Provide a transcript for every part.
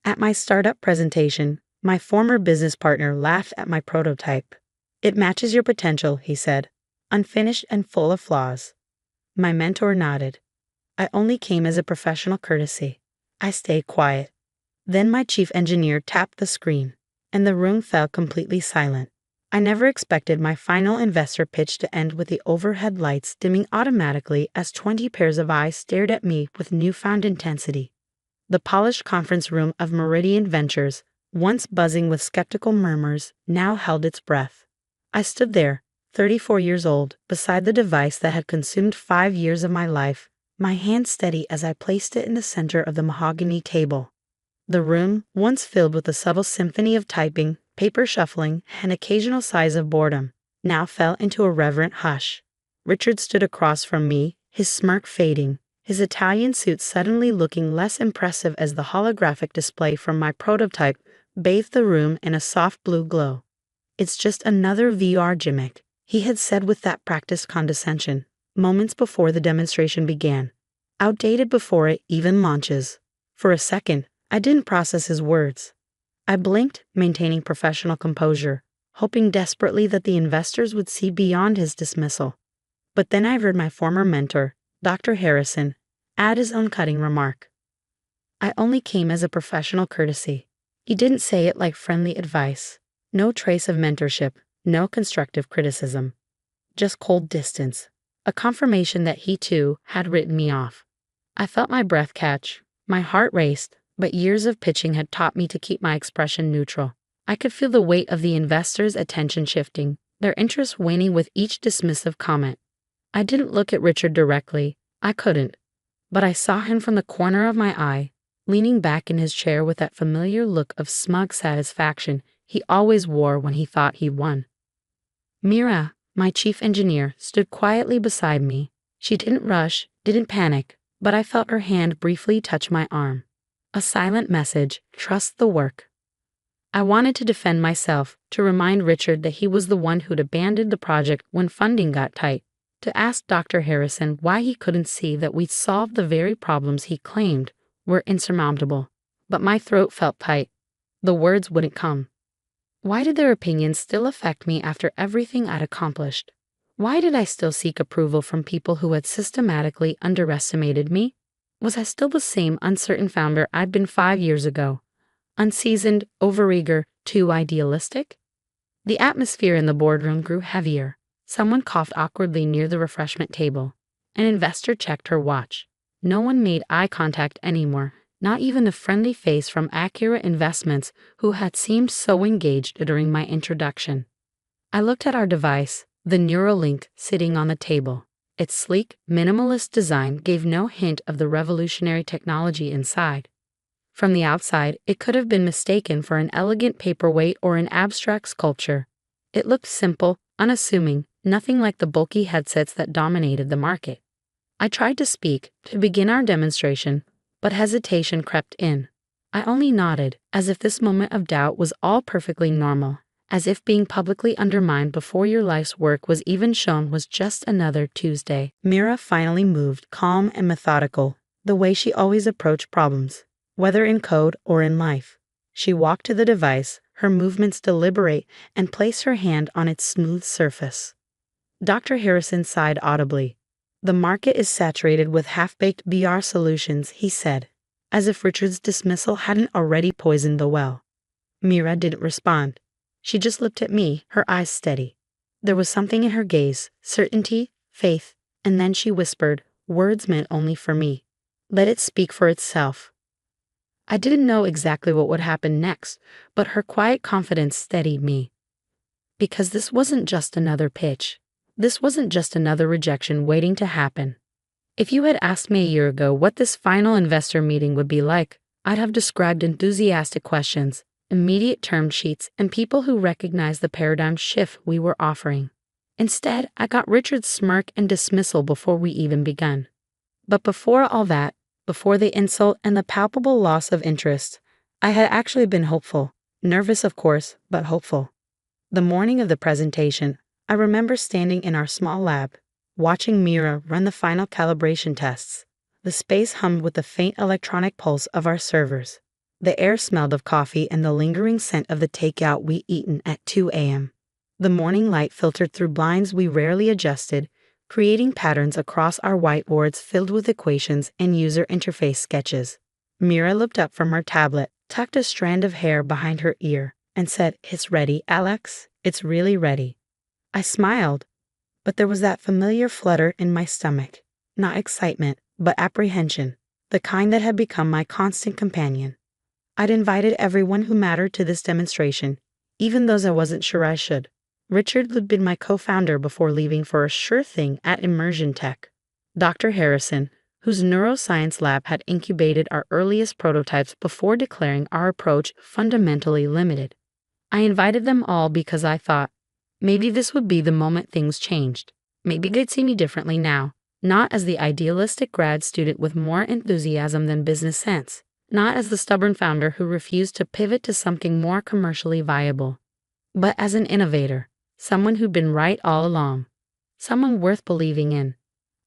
At my startup presentation, my former business partner laughed at my prototype. "It matches your potential," he said, "unfinished and full of flaws." My mentor nodded. I only came as a professional courtesy. I stayed quiet. Then my chief engineer tapped the screen, and the room fell completely silent. I never expected my final investor pitch to end with the overhead lights dimming automatically as 20 pairs of eyes stared at me with newfound intensity. The polished conference room of Meridian Ventures, once buzzing with skeptical murmurs, now held its breath. I stood there, 34 years old, beside the device that had consumed 5 years of my life, my hand steady as I placed it in the center of the mahogany table. The room, once filled with a subtle symphony of typing, paper shuffling, and occasional sighs of boredom, now fell into a reverent hush. Richard stood across from me, his smirk fading, his Italian suit suddenly looking less impressive as the holographic display from my prototype bathed the room in a soft blue glow. "It's just another VR gimmick," he had said with that practiced condescension, moments before the demonstration began. "Outdated before it even launches." For a second, I didn't process his words. I blinked, maintaining professional composure, hoping desperately that the investors would see beyond his dismissal. But then I heard my former mentor, Dr. Harrison, add his own cutting remark. "I only came as a professional courtesy." He didn't say it like friendly advice. No trace of mentorship, no constructive criticism. Just cold distance, a confirmation that he too had written me off. I felt my breath catch, my heart raced, but years of pitching had taught me to keep my expression neutral. I could feel the weight of the investors' attention shifting, their interest waning with each dismissive comment. I didn't look at Richard directly, I couldn't, but I saw him from the corner of my eye, leaning back in his chair with that familiar look of smug satisfaction he always wore when he thought he'd won. Mira, my chief engineer, stood quietly beside me. She didn't rush, didn't panic, but I felt her hand briefly touch my arm. A silent message, trust the work. I wanted to defend myself, to remind Richard that he was the one who'd abandoned the project when funding got tight, to ask Dr. Harrison why he couldn't see that we'd solved the very problems he claimed were insurmountable. But my throat felt tight. The words wouldn't come. Why did their opinions still affect me after everything I'd accomplished? Why did I still seek approval from people who had systematically underestimated me? Was I still the same uncertain founder I'd been 5 years ago? Unseasoned, overeager, too idealistic? The atmosphere in the boardroom grew heavier. Someone coughed awkwardly near the refreshment table. An investor checked her watch. No one made eye contact anymore, not even the friendly face from Accurate Investments who had seemed so engaged during my introduction. I looked at our device, the Neuralink, sitting on the table. Its sleek, minimalist design gave no hint of the revolutionary technology inside. From the outside, it could have been mistaken for an elegant paperweight or an abstract sculpture. It looked simple, unassuming, nothing like the bulky headsets that dominated the market. I tried to speak, to begin our demonstration, but hesitation crept in. I only nodded, as if this moment of doubt was all perfectly normal, as if being publicly undermined before your life's work was even shown was just another Tuesday. Mira finally moved, calm and methodical, the way she always approached problems, whether in code or in life. She walked to the device, her movements deliberate, and placed her hand on its smooth surface. Dr. Harrison sighed audibly. "The market is saturated with half-baked VR solutions," he said, as if Richard's dismissal hadn't already poisoned the well. Mira didn't respond. She just looked at me, her eyes steady. There was something in her gaze, certainty, faith, and then she whispered, words meant only for me. "Let it speak for itself." I didn't know exactly what would happen next, but her quiet confidence steadied me. Because this wasn't just another pitch. This wasn't just another rejection waiting to happen. If you had asked me a year ago what this final investor meeting would be like, I'd have described enthusiastic questions, immediate term sheets, and people who recognized the paradigm shift we were offering. Instead, I got Richard's smirk and dismissal before we even begun. But before all that, before the insult and the palpable loss of interest, I had actually been hopeful. Nervous, of course, but hopeful. The morning of the presentation, I remember standing in our small lab, watching Mira run the final calibration tests. The space hummed with the faint electronic pulse of our servers. The air smelled of coffee and the lingering scent of the takeout we eaten at 2 a.m. The morning light filtered through blinds we rarely adjusted, creating patterns across our whiteboards filled with equations and user interface sketches. Mira looked up from her tablet, tucked a strand of hair behind her ear, and said, "It's ready, Alex. It's really ready." I smiled, but there was that familiar flutter in my stomach. Not excitement, but apprehension, the kind that had become my constant companion. I'd invited everyone who mattered to this demonstration, even those I wasn't sure I should. Richard had been my co-founder before leaving for a sure thing at Immersion Tech. Dr. Harrison, whose neuroscience lab had incubated our earliest prototypes before declaring our approach fundamentally limited. I invited them all because I thought, maybe this would be the moment things changed. Maybe they'd see me differently now, not as the idealistic grad student with more enthusiasm than business sense, not as the stubborn founder who refused to pivot to something more commercially viable, but as an innovator, someone who'd been right all along, someone worth believing in.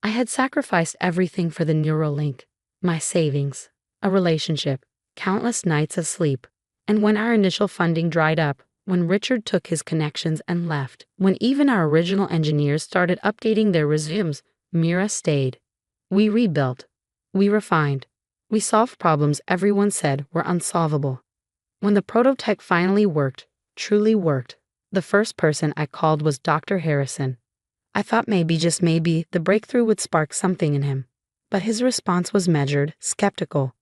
I had sacrificed everything for the Neuralink, my savings, a relationship, countless nights of sleep, and when our initial funding dried up, when Richard took his connections and left, when even our original engineers started updating their resumes, Mira stayed. We rebuilt. We refined. We solved problems everyone said were unsolvable. When the prototype finally worked, truly worked, the first person I called was Dr. Harrison. I thought maybe, just maybe, the breakthrough would spark something in him. But his response was measured, skeptical.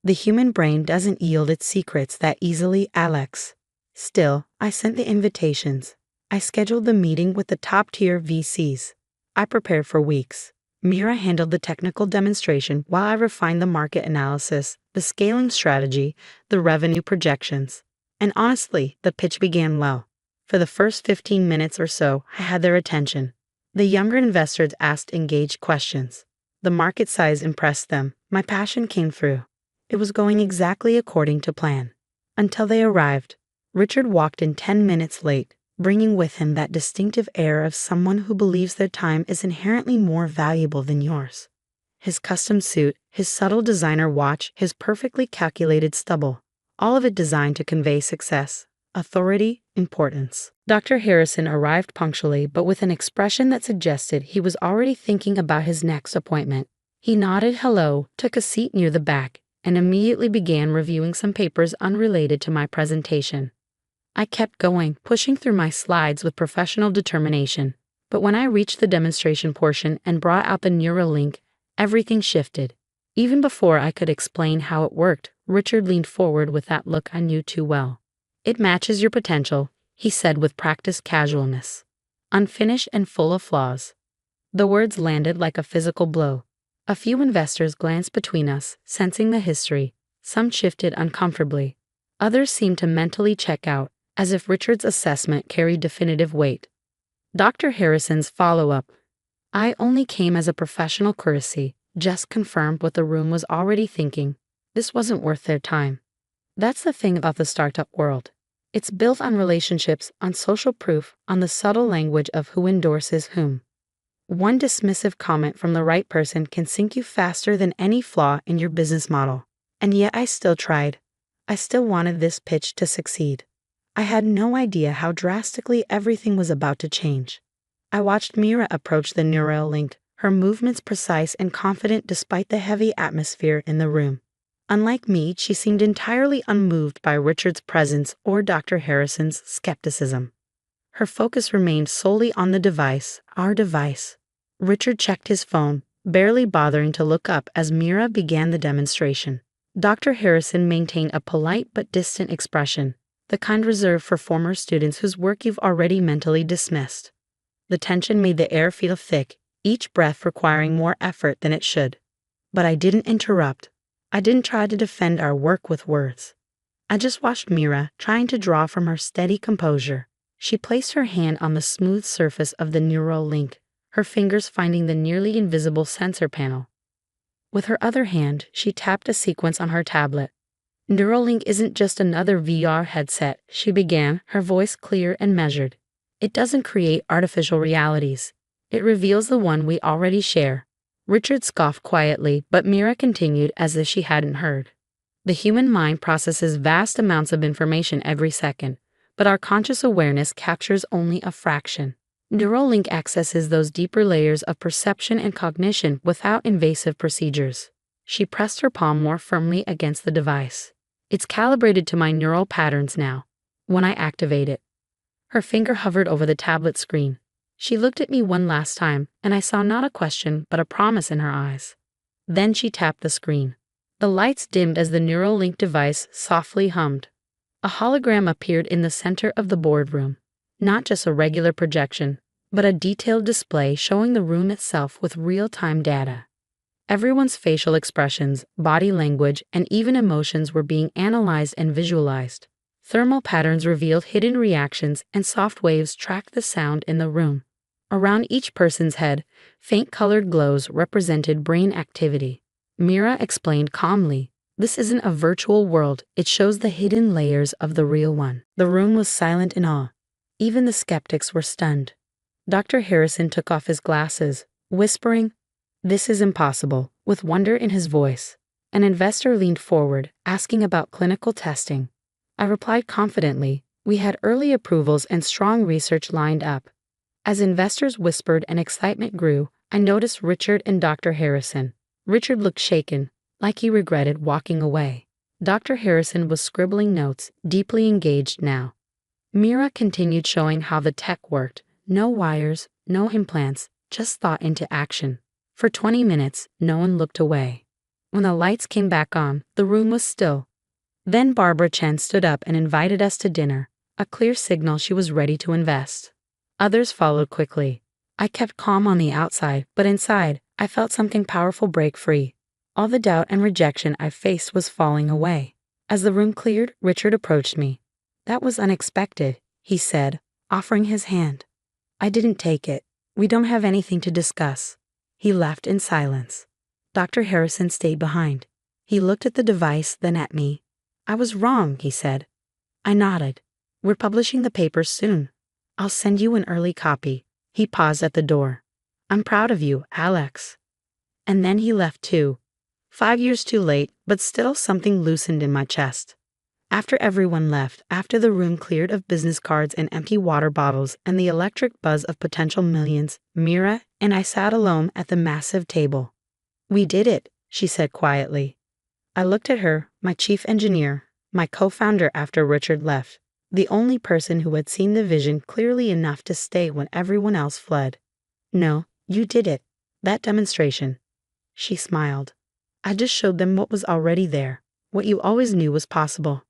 The human brain doesn't yield its secrets that easily, Alex. Still, I sent the invitations. I scheduled the meeting with the top-tier VCs. I prepared for weeks. Mira handled the technical demonstration while I refined the market analysis, the scaling strategy, the revenue projections. And honestly, the pitch began well. For the first 15 minutes or so, I had their attention. The younger investors asked engaged questions. The market size impressed them. My passion came through. It was going exactly according to plan. Until they arrived. Richard walked in 10 minutes late, bringing with him that distinctive air of someone who believes their time is inherently more valuable than yours. His custom suit, his subtle designer watch, his perfectly calculated stubble, all of it designed to convey success, authority, importance. Dr. Harrison arrived punctually, but with an expression that suggested he was already thinking about his next appointment. He nodded hello, took a seat near the back, and immediately began reviewing some papers unrelated to my presentation. I kept going, pushing through my slides with professional determination. But when I reached the demonstration portion and brought out the Neuralink, everything shifted. Even before I could explain how it worked, Richard leaned forward with that look I knew too well. "It matches your potential," he said with practiced casualness. "Unfinished and full of flaws." The words landed like a physical blow. A few investors glanced between us, sensing the history. Some shifted uncomfortably. Others seemed to mentally check out, as if Richard's assessment carried definitive weight. Dr. Harrison's follow-up. "I only came as a professional courtesy," just confirmed what the room was already thinking. This wasn't worth their time. That's the thing about the startup world. It's built on relationships, on social proof, on the subtle language of who endorses whom. One dismissive comment from the right person can sink you faster than any flaw in your business model. And yet I still tried. I still wanted this pitch to succeed. I had no idea how drastically everything was about to change. I watched Mira approach the Neuralink, her movements precise and confident despite the heavy atmosphere in the room. Unlike me, she seemed entirely unmoved by Richard's presence or Dr. Harrison's skepticism. Her focus remained solely on the device, our device. Richard checked his phone, barely bothering to look up as Mira began the demonstration. Dr. Harrison maintained a polite but distant expression, the kind reserved for former students whose work you've already mentally dismissed. The tension made the air feel thick, each breath requiring more effort than it should. But I didn't interrupt. I didn't try to defend our work with words. I just watched Mira, trying to draw from her steady composure. She placed her hand on the smooth surface of the Neuralink, her fingers finding the nearly invisible sensor panel. With her other hand, she tapped a sequence on her tablet. "Neuralink isn't just another VR headset," she began, her voice clear and measured. "It doesn't create artificial realities. It reveals the one we already share." Richard scoffed quietly, but Mira continued as if she hadn't heard. The human mind processes vast amounts of information every second, but our conscious awareness captures only a fraction. Neuralink accesses those deeper layers of perception and cognition without invasive procedures. She pressed her palm more firmly against the device. It's calibrated to my neural patterns now. When I activate it, her finger hovered over the tablet screen. She looked at me one last time, and I saw not a question but a promise in her eyes. Then she tapped the screen. The lights dimmed as the Neuralink device softly hummed. A hologram appeared in the center of the boardroom. Not just a regular projection, but a detailed display showing the room itself with real-time data. Everyone's facial expressions, body language, and even emotions were being analyzed and visualized. Thermal patterns revealed hidden reactions, and soft waves tracked the sound in the room. Around each person's head, faint colored glows represented brain activity. Mira explained calmly, "This isn't a virtual world, it shows the hidden layers of the real one." The room was silent in awe. Even the skeptics were stunned. Dr. Harrison took off his glasses, whispering, "This is impossible," with wonder in his voice. An investor leaned forward, asking about clinical testing. I replied confidently, "We had early approvals and strong research lined up." As investors whispered and excitement grew, I noticed Richard and Dr. Harrison. Richard looked shaken, like he regretted walking away. Dr. Harrison was scribbling notes, deeply engaged now. Mira continued showing how the tech worked. No wires, no implants, just thought into action. For 20 minutes, no one looked away. When the lights came back on, the room was still. Then Barbara Chen stood up and invited us to dinner, a clear signal she was ready to invest. Others followed quickly. I kept calm on the outside, but inside, I felt something powerful break free. All the doubt and rejection I faced was falling away. As the room cleared, Richard approached me. "That was unexpected," he said, offering his hand. I didn't take it. "We don't have anything to discuss." He left in silence. Dr. Harrison stayed behind. He looked at the device, then at me. "I was wrong," he said. I nodded. "We're publishing the papers soon. I'll send you an early copy." He paused at the door. "I'm proud of you, Alex." And then he left too. 5 years too late, but still something loosened in my chest. After everyone left, after the room cleared of business cards and empty water bottles and the electric buzz of potential millions, Mira and I sat alone at the massive table. "We did it," she said quietly. I looked at her, my chief engineer, my co-founder after Richard left, the only person who had seen the vision clearly enough to stay when everyone else fled. "No, you did it. That demonstration." She smiled. "I just showed them what was already there, what you always knew was possible."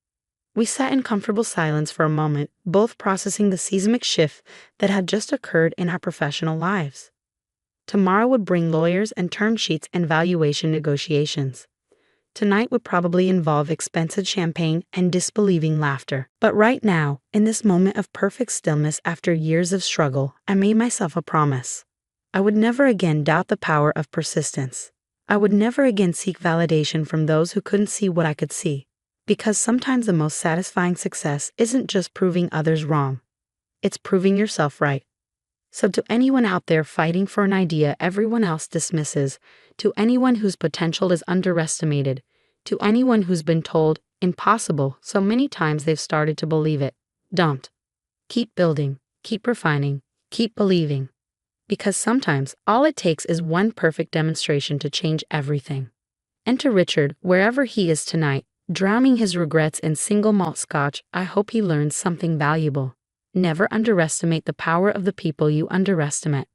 We sat in comfortable silence for a moment, both processing the seismic shift that had just occurred in our professional lives. Tomorrow would bring lawyers and term sheets and valuation negotiations. Tonight would probably involve expensive champagne and disbelieving laughter. But right now, in this moment of perfect stillness after years of struggle, I made myself a promise. I would never again doubt the power of persistence. I would never again seek validation from those who couldn't see what I could see. Because sometimes the most satisfying success isn't just proving others wrong. It's proving yourself right. So to anyone out there fighting for an idea everyone else dismisses, to anyone whose potential is underestimated, to anyone who's been told impossible so many times they've started to believe it, don't. Keep building, keep refining, keep believing. Because sometimes all it takes is one perfect demonstration to change everything. Enter Richard, wherever he is tonight, drowning his regrets in single malt scotch. I hope he learns something valuable. Never underestimate the power of the people you underestimate.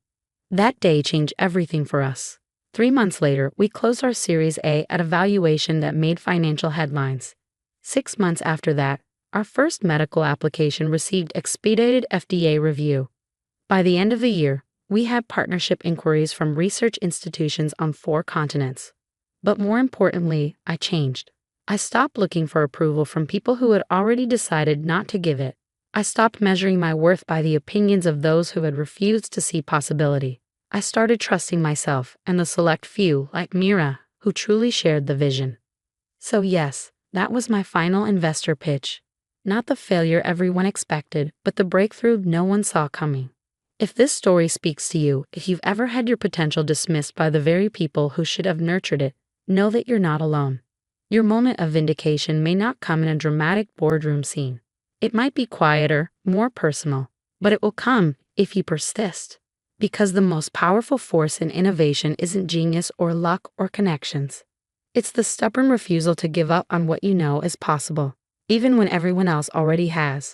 That day changed everything for us. 3 months later, we closed our Series A at a valuation that made financial headlines. 6 months after that, our first medical application received expedited FDA review. By the end of the year, we had partnership inquiries from research institutions on 4 continents. But more importantly, I changed. I stopped looking for approval from people who had already decided not to give it. I stopped measuring my worth by the opinions of those who had refused to see possibility. I started trusting myself and the select few, like Mira, who truly shared the vision. So yes, that was my final investor pitch. Not the failure everyone expected, but the breakthrough no one saw coming. If this story speaks to you, if you've ever had your potential dismissed by the very people who should have nurtured it, know that you're not alone. Your moment of vindication may not come in a dramatic boardroom scene. It might be quieter, more personal, but it will come if you persist. Because the most powerful force in innovation isn't genius or luck or connections. It's the stubborn refusal to give up on what you know is possible, even when everyone else already has.